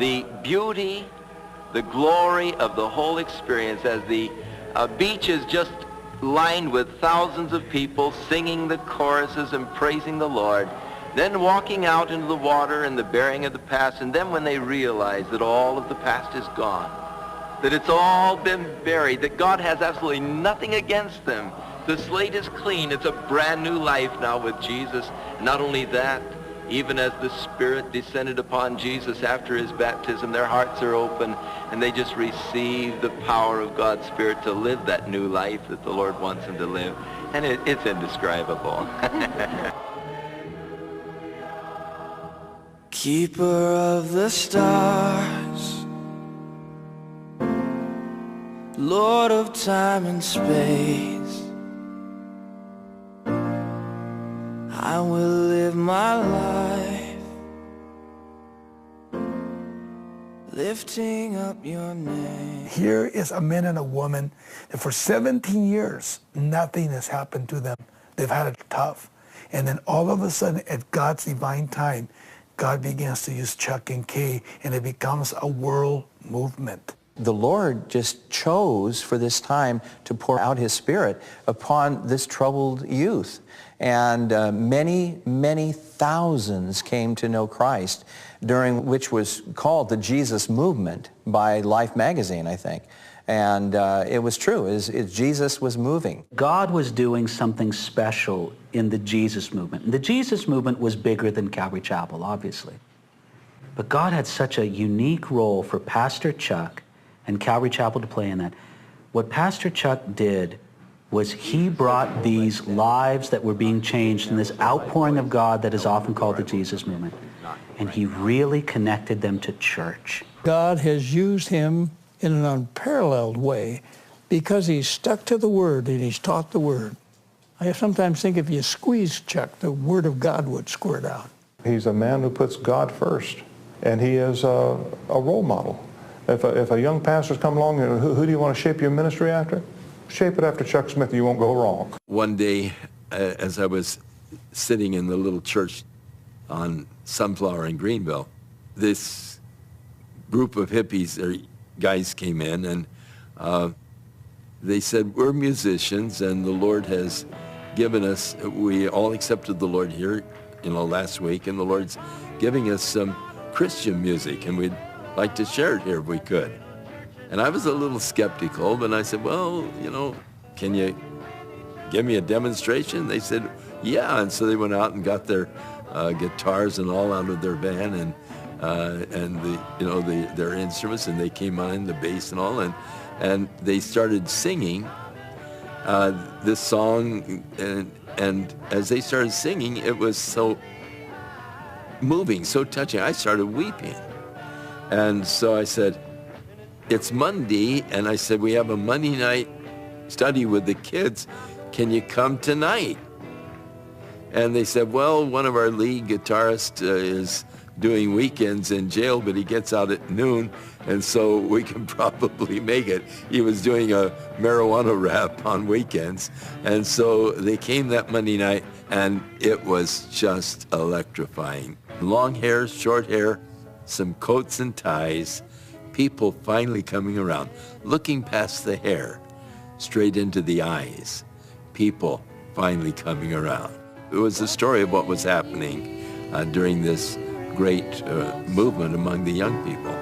the beauty, the glory of the whole experience as the beach is just lined with thousands of people singing the choruses and praising the Lord, then walking out into the water and the burying of the past, and then when they realize that all of the past is gone, that it's all been buried, that God has absolutely nothing against them. The slate is clean. It's a brand new life now with Jesus. Not only that, even as the Spirit descended upon Jesus after his baptism, their hearts are open and they just receive the power of God's Spirit to live that new life that the Lord wants them to live. And it's indescribable. Keeper of the stars, Lord of time and space, I will live my life lifting up your name. Here is a man and a woman that for 17 years, nothing has happened to them. They've had it tough. And then all of a sudden, at God's divine time, God begins to use Chuck and Kay, and it becomes a world movement. The Lord just chose for this time to pour out his Spirit upon this troubled youth. And many, many thousands came to know Christ, during which was called the Jesus Movement by Life magazine, I think. And it was true. Jesus was moving. God was doing something special in the Jesus movement. The Jesus movement was bigger than Calvary Chapel, obviously. But God had such a unique role for Pastor Chuck and Calvary Chapel to play in that. What Pastor Chuck did was he brought these lives that were being changed in this outpouring of God that is often called the Jesus movement. And he really connected them to church. God has used him in an unparalleled way because he's stuck to the Word and he's taught the Word. I sometimes think if you squeeze Chuck, the Word of God would squirt out. He's a man who puts God first, and he is a role model. If a young pastor's come along, who do you want to shape your ministry after? Shape it after Chuck Smith, you won't go wrong. One day, as I was sitting in the little church on Sunflower in Greenville, this group of hippies, or guys, came in, and they said, we're musicians, and the Lord has given us, we all accepted the Lord here, last week, and the Lord's giving us some Christian music, and we'd like to share it here if we could. And I was a little skeptical, but I said, well, can you give me a demonstration? They said, yeah. And so they went out and got their guitars and all out of their van, and their instruments, and they came on, the bass and all, and they started singing this song, and as they started singing, it was so moving, so touching. I started weeping. And so I said, it's Monday, and I said, we have a Monday night study with the kids. Can you come tonight? And they said, well, one of our lead guitarists is doing weekends in jail, but he gets out at noon, and so we can probably make it. He was doing a marijuana rap on weekends, and so they came that Monday night, and it was just electrifying. Long hair, short hair, some coats and ties, people finally coming around, looking past the hair, straight into the eyes, people finally coming around. It was the story of what was happening during this great movement among the young people.